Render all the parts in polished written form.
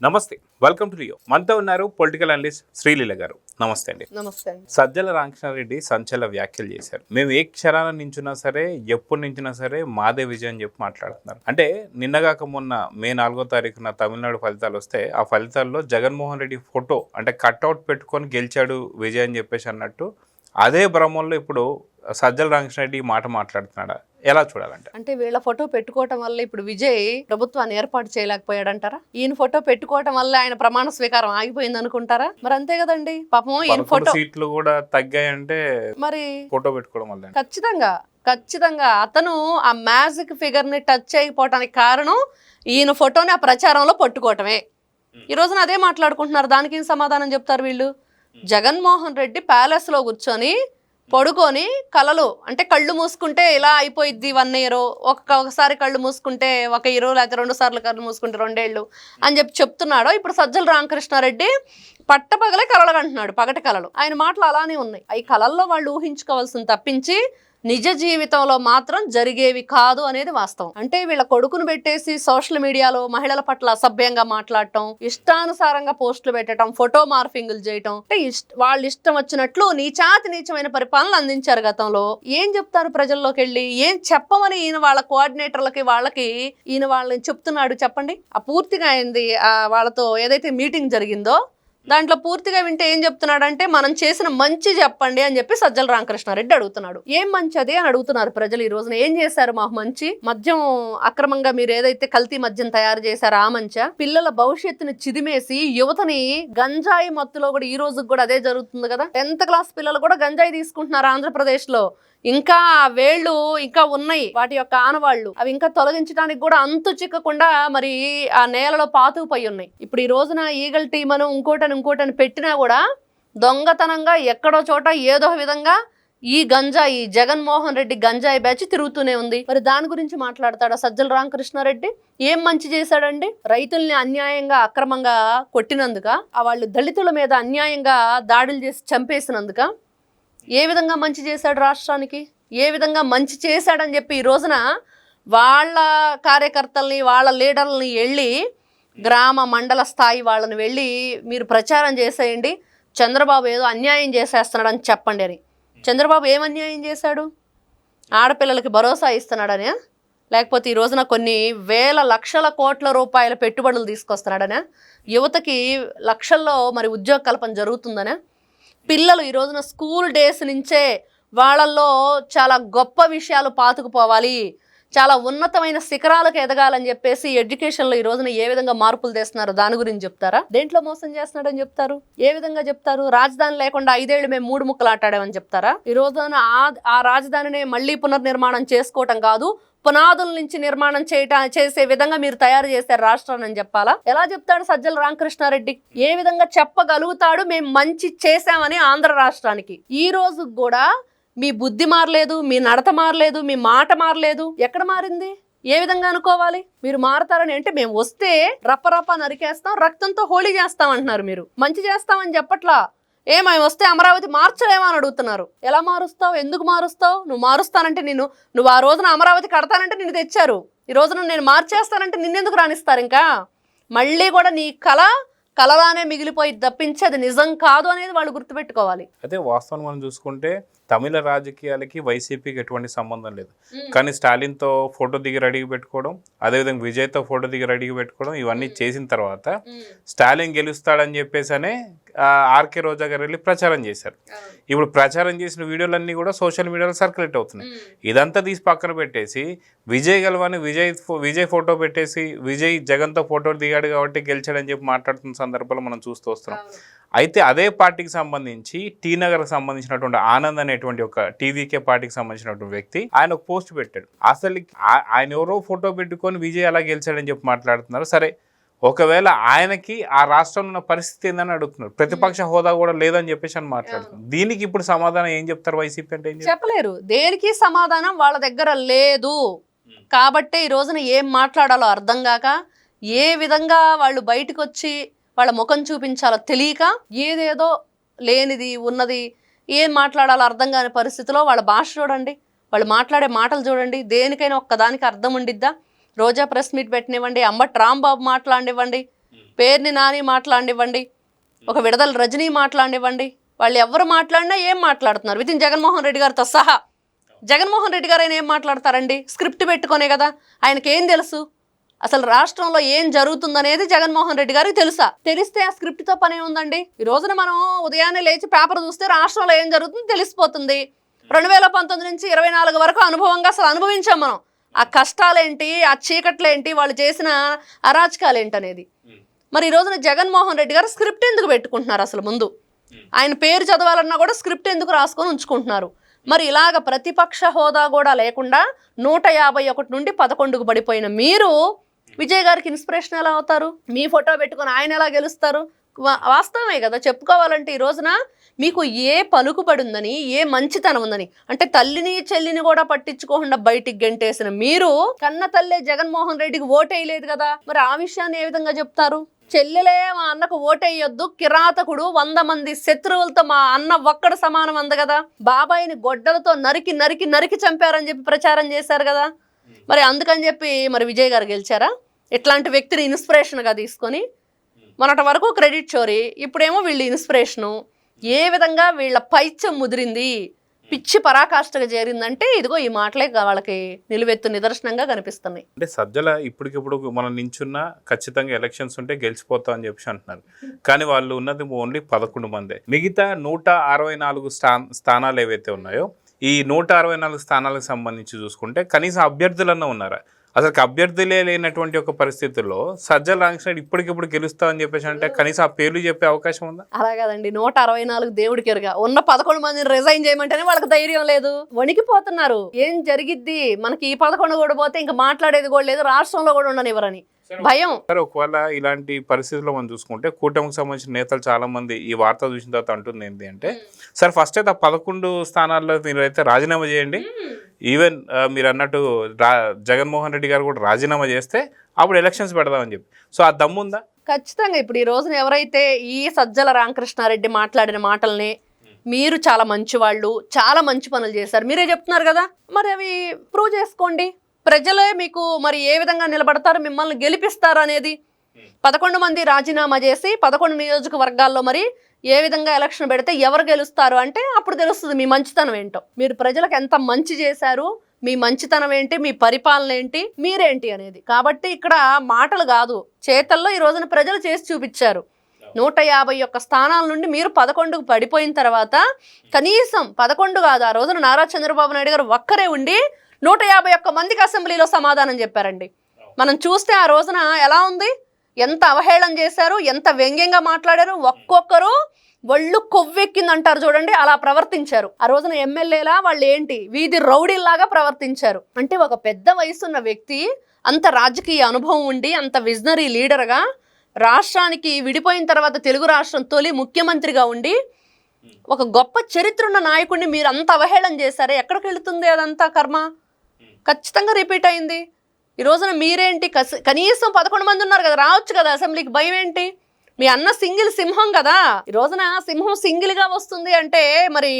నమస్తే, welcome to Rio. మనతో ఉన్నారు పొలిటికల్ అనలిస్ట్ శ్రీలీల గారు. నమస్తే అండి. నమస్తే అండి. సజ్జల రామకృష్ణారెడ్డి సంచలన వ్యాఖ్యలు చేశారు. మేము ఏ క్షణాన నించున్నా సరే, ఎప్పుడు నించున్నా సరే మాదే విజయం అని చెప్పి మాట్లాడుతున్నారు. అంటే నిన్నగాక మొన్న మే 4వ తారీఖున తమిళనాడు ఫలితాలు వస్తే ఆ ఫలితాల్లో జగన్మోహన్ రెడ్డి ఫోటో అంటే కట్అవుట్ పెట్టుకొని గెలిచాడు విజయ్ అని చెప్పేసి అన్నట్టు అదే భ్రమంలో ఇప్పుడు సజ్జల రామకృష్ణారెడ్డి ఈ మాట మాట్లాడుతున్నాడా? ఎలా చూడాలంటే అంటే వీళ్ళ ఫోటో పెట్టుకోవటం వల్ల ఇప్పుడు విజయ్ ప్రభుత్వాన్ని ఏర్పాటు చేయలేకపోయాడంటారా? ఈయన ఫోటో పెట్టుకోవటం వల్ల ఆయన ప్రమాణ స్వీకారం ఆగిపోయింది అనుకుంటారా? మరి అంతే కదండి. పాపం ఈయన ఫోటో సీట్లు కూడా తగ్గాయంటే మరి ఫోటో పెట్టుకోవడం వల్ల ఖచ్చితంగా అతను ఆ మ్యాజిక్ ఫిగర్ ని టచ్ చేయకపోవటానికి కారణం ఈయన ఫోటోని ఆ ప్రచారంలో పట్టుకోవటమే. ఈ రోజున అదే మాట్లాడుకుంటున్నారు. దానికి ఏం సమాధానం చెప్తారు వీళ్ళు? జగన్మోహన్ రెడ్డి ప్యాలెస్ లో కూర్చొని పడుకొని కలలు అంటే కళ్ళు మూసుకుంటే ఇలా అయిపోయిద్ది 1 year, ఒకసారి కళ్ళు మూసుకుంటే 1 year, లేకపోతే 2 సార్లు కళ్ళు మూసుకుంటే 2 ఏళ్ళు అని చెప్తున్నాడు. ఇప్పుడు సజ్జల రామకృష్ణారెడ్డి పట్టపగలే కలలు అంటున్నాడు, పగటి కలలు. ఆయన మాటలు అలానే ఉన్నాయి. ఈ కలల్లో వాళ్ళు ఊహించుకోవాల్సింది తప్పించి నిజ జీవితంలో మాత్రం జరిగేవి కాదు అనేది వాస్తవం. అంటే వీళ్ళ కొడుకును పెట్టేసి సోషల్ మీడియాలో మహిళల పట్ల అసభ్యంగా మాట్లాడటం, ఇష్టానుసారంగా పోస్టులు పెట్టడం, ఫోటో మార్ఫింగులు చేయటం, అంటే వాళ్ళు ఇష్టం వచ్చినట్లు నీచమైన పరిపాలన అందించారు గతంలో. ఏం చెప్తారు ప్రజల్లోకి వెళ్ళి? ఏం చెప్పమని ఈయన వాళ్ళ కోఆర్డినేటర్లకి వాళ్ళకి ఈయన వాళ్ళని చెప్తున్నాడు చెప్పండి. ఆ పూర్తిగా అయింది వాళ్ళతో ఏదైతే మీటింగ్ జరిగిందో దాంట్లో పూర్తిగా వింటే ఏం చెప్తున్నాడంటే మనం చేసిన మంచి చెప్పండి అని చెప్పి సజ్జల రామకృష్ణారెడ్డి అడుగుతున్నాడు. ఏం మంచి అది అని అడుగుతున్నారు ప్రజలు. ఈ రోజున ఏం చేశారు మాకు మంచి? మద్యం అక్రమంగా మీరు ఏదైతే కల్తీ మద్యం తయారు చేశారో ఆ మంచా? పిల్లల భవిష్యత్తుని చిదిమేసి యువతని గంజాయి మత్తులో కూడా ఈ రోజుకి కూడా అదే జరుగుతుంది కదా. 10th class పిల్లలు కూడా గంజాయి తీసుకుంటున్నారు ఆంధ్రప్రదేశ్ లో. ఇంకా వేళ్ళు ఇంకా ఉన్నాయి, వాటి యొక్క ఆనవాళ్లు అవి ఇంకా తొలగించడానికి కూడా అంతు చిక్కకుండా మరి ఆ నేలలో పాతుకుపోయి ఉన్నాయి. ఇప్పుడు ఈ రోజున ఈగల్ టీమ్ అని ఇంకోటని పెట్టినా కూడా దొంగతనంగా ఎక్కడో చోట ఏదో విధంగా ఈ జగన్మోహన్ రెడ్డి గంజాయి బ్యాచ్ తిరుగుతూనే ఉంది. మరి దాని గురించి మాట్లాడతాడా సజ్జల రామకృష్ణారెడ్డి? ఏం మంచి చేశాడండి? రైతుల్ని అన్యాయంగా అక్రమంగా కొట్టినందుక, వాళ్ళు దళితుల మీద అన్యాయంగా దాడులు చేసి చంపేసినందుక ఏ విధంగా మంచి చేశాడు రాష్ట్రానికి? ఏ విధంగా మంచి చేశాడని చెప్పి ఈ రోజున వాళ్ళ కార్యకర్తల్ని వాళ్ళ లీడర్లని వెళ్ళి గ్రామ మండల స్థాయి వాళ్ళని వెళ్ళి మీరు ప్రచారం చేసేయండి, చంద్రబాబు ఏదో అన్యాయం చేసేస్తున్నాడు అని చెప్పండి అని. చంద్రబాబు ఏం అన్యాయం చేశాడు? ఆడపిల్లలకి భరోసా ఇస్తున్నాడనే? లేకపోతే ఈ రోజున కొన్ని వేల లక్షల కోట్ల రూపాయల పెట్టుబడులు తీసుకొస్తున్నాడనే? యువతకి లక్షల్లో మరి ఉద్యోగ కల్పన జరుగుతుందనే? పిల్లలు ఈ రోజున స్కూల్ డేస్ నుంచే వాళ్ళల్లో చాలా గొప్ప విషయాలు పాతుకుపోవాలి, చాలా ఉన్నతమైన శిఖరాలకు ఎదగాలని చెప్పేసి ఎడ్యుకేషన్లో ఈ రోజున ఏ విధంగా మార్పులు తెస్తున్నారు దాని గురించి చెప్తారా? దేంట్లో మోసం చేస్తున్నాడని చెప్తారు? ఏ విధంగా చెప్తారు? రాజధాని లేకుండా 5 ఏళ్ళు మేము 3 ముక్కలు ఆటాడామని చెప్తారా? ఈ రోజున ఆ రాజధానిని మళ్ళీ పునర్నిర్మాణం చేసుకోవటం కాదు, పునాదుల నుంచి నిర్మాణం చేసే విధంగా మీరు తయారు చేశారు రాష్ట్రాన్ని అని చెప్పాలా? ఎలా చెప్తాడు సజ్జల రామకృష్ణారెడ్డి? ఏ విధంగా చెప్పగలుగుతాడు మేము మంచి చేశామని ఆంధ్ర రాష్ట్రానికి? ఈ రోజు కూడా మీ బుద్ధి మారలేదు, మీ నడత మారలేదు, మీ మాట మారలేదు. ఎక్కడ మారింది? ఏ విధంగా అనుకోవాలి? మీరు మారతారని అంటే మేము వస్తే రప్ప నరికేస్తాం, రక్తంతో హోళీ చేస్తాం అంటున్నారు. మీరు మంచి చేస్తామని చెప్పట్లా. ఏమై వస్తే అమరావతి మార్చలేమో అని అడుగుతున్నారు. ఎలా మారుస్తావు? ఎందుకు మారుస్తావు? నువ్వు మారుస్తానంటే నువ్వు ఆ రోజున అమరావతి కడతానంటే నిన్ను తెచ్చారు. ఈ రోజున నేను మార్చేస్తానంటే నిన్నెందుకు రాణిస్తారు? ఇంకా మళ్ళీ కూడా నీ కలలానే మిగిలిపోయి తప్పించి అది నిజం కాదు అనేది వాళ్ళు గుర్తుపెట్టుకోవాలి. అదే వాస్తవం. మనం చూసుకుంటే తమిళ రాజకీయాలకి వైసీపీకి ఎటువంటి సంబంధం లేదు. కానీ స్టాలిన్తో ఫోటో దిగి రెడీగా పెట్టుకోవడం, అదేవిధంగా విజయ్తో ఫోటో దిగి రెడీగా పెట్టుకోవడం, ఇవన్నీ చేసిన తర్వాత స్టాలిన్ గెలుస్తాడని చెప్పేసి ఆర్కే రోజా గారు వెళ్ళి ప్రచారం చేశారు. ఇప్పుడు ప్రచారం చేసిన వీడియోలన్నీ కూడా సోషల్ మీడియాలో సర్క్యులేట్ అవుతున్నాయి. ఇదంతా తీసి పక్కన పెట్టేసి విజయ్ గెలవని విజయ్ ఫోటో పెట్టేసి విజయ్ జగన్తో ఫోటో దిగాడు కాబట్టి గెలిచాడని చెప్పి మాట్లాడుతున్న సందర్భాలు మనం చూస్తూ వస్తున్నాం. అయితే అదే పార్టీకి సంబంధించి టీ నగర్కి సంబంధించినటువంటి ఆనంద్ అనేటువంటి ఒక టీవీకే పార్టీకి సంబంధించినటువంటి వ్యక్తి ఆయన ఒక పోస్ట్ పెట్టాడు. అసలు ఆయన ఎవరో ఫోటో పెట్టుకొని విజయ్ అలా గెలిచాడని చెప్పి మాట్లాడుతున్నారు. సరే, ఒకవేళ ఆయనకి ఆ రాష్ట్రంలో ఉన్న పరిస్థితి ఏందని అడుగుతున్నారు. ప్రతిపక్ష హోదా కూడా లేదని చెప్పేసి అని మాట్లాడుతున్నారు. దీనికి ఇప్పుడు సమాధానం ఏం చెప్తారు వైసీపీ అంటే? చెప్పలేరు. దేనికి సమాధానం వాళ్ళ దగ్గర లేదు కాబట్టి ఈ రోజున ఏం మాట్లాడాలో అర్థం కాక, ఏ విధంగా వాళ్ళు బయటకు వచ్చి వాళ్ళ ముఖం చూపించాలో తెలియక, ఏదేదో లేనిది ఉన్నది ఏం మాట్లాడాలో అర్థం కాని పరిస్థితిలో వాళ్ళ భాష చూడండి, వాళ్ళు మాట్లాడే మాటలు చూడండి. దేనికైనా ఒక్కదానికి అర్థం ఉండిద్దా? రోజా ప్రెస్ మీట్ పెట్టనివ్వండి, అంబటి రాంబాబు మాట్లాడివ్వండి, పేరుని నాని మాట్లాడివ్వండి, ఒక విడదల రజనీ మాట్లాడివ్వండి, వాళ్ళు ఎవరు మాట్లాడినా ఏం మాట్లాడుతున్నారు వితిన్ జగన్మోహన్ రెడ్డి గారితో సహా. జగన్మోహన్ రెడ్డి గారు ఆయన ఏం మాట్లాడతారండి? స్క్రిప్ట్ పెట్టుకునే కదా, ఆయనకి ఏం తెలుసు? అసలు రాష్ట్రంలో ఏం జరుగుతుందనేది జగన్మోహన్ రెడ్డి గారికి తెలుసా? తెలిస్తే ఆ స్క్రిప్ట్తో పనే ఉందండి. ఈ రోజున మనం ఉదయాన్నే లేచి పేపర్ చూస్తే రాష్ట్రంలో ఏం జరుగుతుందో తెలిసిపోతుంది. 2019 నుంచి 24 వరకు అనుభవంగా అసలు అనుభవించాం మనం. ఆ కష్టాలేంటి, ఆ చీకట్లేంటి, వాళ్ళు చేసిన అరాచకాలేంటి అనేది. మరి ఈ రోజున జగన్మోహన్ రెడ్డి గారు స్క్రిప్ట్ ఎందుకు పెట్టుకుంటున్నారు? అసలు ముందు ఆయన పేరు చదవాలన్నా కూడా స్క్రిప్ట్ ఎందుకు రాసుకొని ఉంచుకుంటున్నారు? మరి ఇలాగ ప్రతిపక్ష హోదా కూడా లేకుండా 151 నుండి 11కు పడిపోయిన మీరు విజయ్ గారికి ఇన్స్పిరేషన్ ఎలా అవుతారు? మీ ఫోటో పెట్టుకొని ఆయన ఎలా గెలుస్తారు? వాస్తవమే కదా చెప్పుకోవాలంటే. ఈ రోజున మీకు ఏ పలుకుబడి ఉందని, ఏ మంచితనం ఉందని, అంటే తల్లిని చెల్లిని కూడా పట్టించుకోకుండా బయటికి గెంటేసిన మీరు కన్న తల్లే జగన్మోహన్ రెడ్డికి ఓటేయలేదు కదా, మరి ఆ విషయాన్ని ఏ విధంగా చెప్తారు? చెల్లెలే మా అన్నకు ఓటేయొద్దు, కిరాతకుడు 100 మంది శత్రువులతో మా అన్న ఒక్కడు సమానం అంది కదా, బాబాయిని గొడ్డలతో నరికి నరికి నరికి చంపారని చెప్పి ప్రచారం చేశారు కదా. మరి అందుకని చెప్పి మరి విజయ్ గారు గెలిచారా? ఇట్లాంటి వ్యక్తిని ఇన్స్పిరేషన్గా తీసుకొని మొన్నటి వరకు క్రెడిట్ చోరీ, ఇప్పుడేమో వీళ్ళు ఇన్స్పిరేషను. ఏ విధంగా వీళ్ళ పైత్యం ముదిరింది, పిచ్చి పరాకాష్ఠగా చేరిందంటే ఇదిగో ఈ మాటలే వాళ్ళకి నిలువెత్తు నిదర్శనంగా కనిపిస్తున్నాయి. అంటే సజ్జల ఇప్పటికిప్పుడు మనం నించున్నా ఖచ్చితంగా ఎలక్షన్స్ ఉంటే గెలిచిపోతాం అని చెప్పి అంటున్నారు. కానీ వాళ్ళు ఉన్నది ఓన్లీ 11 మందే. మిగతా 164 స్థానాలు ఏవైతే ఉన్నాయో ఈ 164 స్థానాలకు సంబంధించి చూసుకుంటే కనీసం అభ్యర్థులన్నా ఉన్నారా? అసలు అభ్యర్థులే లేనటువంటి ఒక పరిస్థితుల్లో సజ్జల రామకృష్ణారెడ్డి ఇప్పటికిప్పుడు గెలుస్తామని చెప్పేసి అంటే కనీసం ఆ పేర్లు చెప్పే అవకాశం ఉందా? అలా కాదండి, 164 దేవుడికి ఎరుగా ఉన్న 11 మందిని రిజైన్ చేయమంటేనే వాళ్ళకి ధైర్యం లేదు, వణికిపోతున్నారు. ఏం జరిగిద్ది మనకి, ఈ 11 కూడా పోతే ఇంకా మాట్లాడేది కూడా లేదు, రాష్ట్రంలో కూడా ఉండనివ్వరని భయం. సరే, ఒకవేళ ఇలాంటి పరిస్థితుల్లో మనం చూసుకుంటే కూటమికి సంబంధించిన నేతలు చాలా మంది ఈ వార్త చూసిన తర్వాత అంటుంది ఏంటి అంటే, సరే ఫస్ట్ అయితే ఆ 11 స్థానాల్లో మీరు అయితే రాజీనామా చేయండి, ఈవెన్ మీరు అన్నట్టు జగన్మోహన్ రెడ్డి గారు కూడా రాజీనామా చేస్తే అప్పుడు ఎలక్షన్స్ పెడదామని చెప్పి. సో ఆ దమ్ముందా? ఖచ్చితంగా. ఇప్పుడు ఈ రోజున ఎవరైతే ఈ సజ్జల రామకృష్ణారెడ్డి మాట్లాడిన మాటల్ని, మీరు చాలా మంచి వాళ్ళు, చాలా మంచి పనులు చేశారు మీరే చెప్తున్నారు కదా, మరి అవి ప్రూవ్ చేసుకోండి. ప్రజలే మీకు మరి ఏ విధంగా నిలబడతారు, మిమ్మల్ని గెలిపిస్తారు అనేది. 11 మంది రాజీనామా చేసి 11 నియోజకవర్గాల్లో మరి ఏ విధంగా ఎలక్షన్ పెడితే ఎవరు గెలుస్తారు అంటే అప్పుడు తెలుస్తుంది మీ మంచితనం ఏంటో. మీరు ప్రజలకు ఎంత మంచి చేశారు, మీ మంచితనం ఏంటి, మీ పరిపాలన ఏంటి, మీరేంటి అనేది. కాబట్టి ఇక్కడ మాటలు కాదు, చేతల్లో ఈ రోజున ప్రజలు చేసి చూపించారు. 151 స్థానాల నుండి మీరు 11కు పడిపోయిన తర్వాత కనీసం 11 కాదు, ఆ రోజున నారా చంద్రబాబు నాయుడు గారు ఒక్కరే ఉండి 151 మందికి అసెంబ్లీలో సమాధానం చెప్పారండి. మనం చూస్తే ఆ రోజున ఎలా ఉంది, ఎంత అవహేళన చేశారు, ఎంత వ్యంగ్యంగా మాట్లాడారు, ఒక్కొక్కరు ఒళ్ళు కొవ్వెక్కిందంటారు చూడండి, అలా ప్రవర్తించారు. ఆ రోజున ఎమ్మెల్యేలా వాళ్ళు ఏంటి, వీధి రౌడీల్లాగా ప్రవర్తించారు. అంటే ఒక పెద్ద వయసున్న వ్యక్తి, అంత రాజకీయ అనుభవం ఉండి, అంత విజనరీ లీడర్గా, రాష్ట్రానికి విడిపోయిన తర్వాత తెలుగు రాష్ట్రం తొలి ముఖ్యమంత్రిగా ఉండి, ఒక గొప్ప చరిత్ర ఉన్న నాయకుడిని మీరు అంత అవహేళన చేశారే, ఎక్కడికి వెళుతుంది అదంతా కర్మ? ఖచ్చితంగా రిపీట్ అయింది. ఈ రోజున మీరేంటి, కనీసం 11 మంది ఉన్నారు కదా, రావచ్చు కదా అసెంబ్లీకి, భయం ఏంటి? మీ అన్న సింగిల్ సింహం కదా. ఈ రోజున సింహం సింగిల్గా వస్తుంది అంటే మరి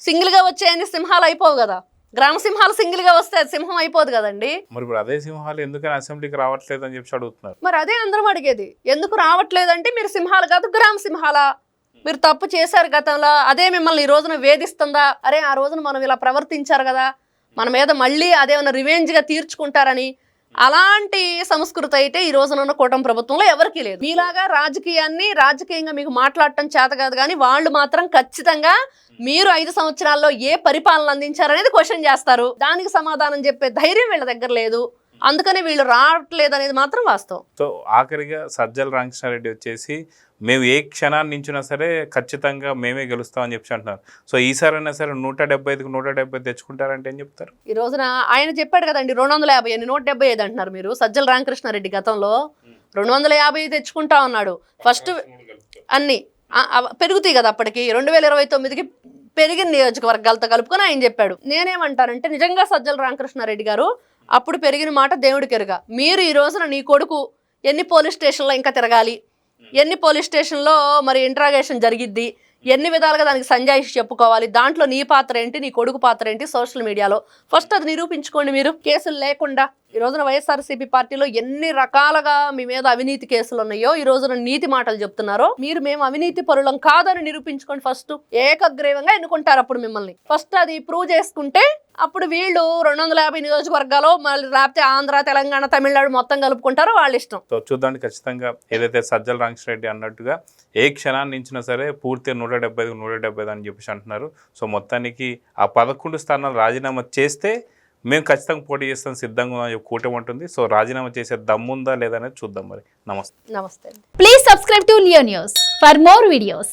సింగిల్గా వచ్చాయని సింహాలు అయిపోవు కదా, గ్రామ సింహాలు సింగిల్గా వస్తే అది సింహం అయిపోదు కదండి. మరి ఇప్పుడు అదే సింహాలు ఎందుకని అసెంబ్లీకి రావట్లేదు అని చెప్పి అడుగుతున్నారు. మరి అదే అందరం అడిగేది, ఎందుకు రావట్లేదంటే మీరు సింహాలు కాదు గ్రామ సింహాలా, మీరు తప్పు చేశారు గతంలో, అదే మిమ్మల్ని ఈ రోజున వేధిస్తుందా? అరే ఆ రోజున మనం ఇలా ప్రవర్తించారు కదా, మన మీద మళ్ళీ అదేమన్నా రివెంజ్గా తీర్చుకుంటారని, అలాంటి సంస్కృతి అయితే ఈ రోజున ఉన్న కూటమి ప్రభుత్వంలో ఎవరికీ లేదు. మీలాగా రాజకీయంగా మీకు మాట్లాడటం చేత కాదు, కానీ వాళ్ళు మాత్రం ఖచ్చితంగా మీరు 5 సంవత్సరాల్లో ఏ పరిపాలన అందించారనేది క్వశ్చన్ చేస్తారు. దానికి సమాధానం చెప్పే ధైర్యం వీళ్ళ దగ్గర లేదు, అందుకని వీళ్ళు రావట్లేదు అనేది మాత్రం వాస్తవం. సో ఆఖరిగా సజ్జల రామకృష్ణారెడ్డి వచ్చేసి మేము ఏ క్షణాన్ని నుంచినా సరే ఖచ్చితంగా మేమే గెలుస్తామని చెప్పి అంటున్నారు. సో ఈసారైనా సరే 175కి 170 తెచ్చుకుంటారంటే ఏం చెప్తారు? ఈ రోజున ఆయన చెప్పాడు కదండి 250 అని, 175 అంటున్నారు మీరు. సజ్జల రామకృష్ణారెడ్డి గతంలో 250 తెచ్చుకుంటా ఉన్నాడు. ఫస్ట్ అన్ని పెరుగుతాయి కదా, అప్పటికి 2029కి పెరిగిన నియోజకవర్గాలతో కలుపుకొని ఆయన చెప్పాడు. నేనేమంటానంటే నిజంగా సజ్జల రామకృష్ణారెడ్డి గారు అప్పుడు పెరిగిన మాట దేవుడికి ఎరుగా. మీరు ఈ రోజున నీ కొడుకు ఎన్ని పోలీస్ స్టేషన్లో ఇంకా తిరగాలి, ఎన్ని పోలీస్ స్టేషన్లో మరి ఇంట్రాగేషన్ జరిగిద్ది, ఎన్ని విధాలుగా దానికి సంజాయిషి చెప్పుకోవాలి, దాంట్లో నీ పాత్ర ఏంటి, నీ కొడుకు పాత్ర ఏంటి సోషల్ మీడియాలో, ఫస్ట్ అది నిరూపించుకోండి. మీరు కేసులు లేకుండా ఈ రోజున వైఎస్ఆర్సీపీ పార్టీలో ఎన్ని రకాలుగా మీ మీద అవినీతి కేసులు ఉన్నాయో ఈ రోజున నీతి మాటలు చెప్తున్నారో, మీరు మేము అవినీతి పరులం కాదని నిరూపించుకోండి. ఫస్ట్ ఏకగ్రీవంగా ఎన్నుకుంటారు అప్పుడు మిమ్మల్ని. ఫస్ట్ అది ప్రూవ్ చేసుకుంటే అప్పుడు వీళ్ళు 250 నియోజకవర్గాలు మళ్ళీ లేకపోతే ఆంధ్ర, తెలంగాణ, తమిళనాడు మొత్తం కలుపుకుంటారో వాళ్ళ ఇష్టం. సో చూద్దాం ఖచ్చితంగా ఏదైతే సజ్జల రామకృష్ణారెడ్డి అన్నట్టుగా ఏ క్షణాన్ని ఇచ్చినా సరే పూర్తిగా 175 అని చెప్పేసి అంటున్నారు. సో మొత్తానికి ఆ 11 స్థానాలు రాజీనామా చేస్తే మేము ఖచ్చితంగా పోటీ చేస్తాం సిద్ధంగా కూటమి ఉంటుంది. సో రాజీనామా చేసే దమ్ముందా లేదా అనేది చూద్దాం. మరి నమస్తే. నమస్తే. Please subscribe to Leo News for more videos.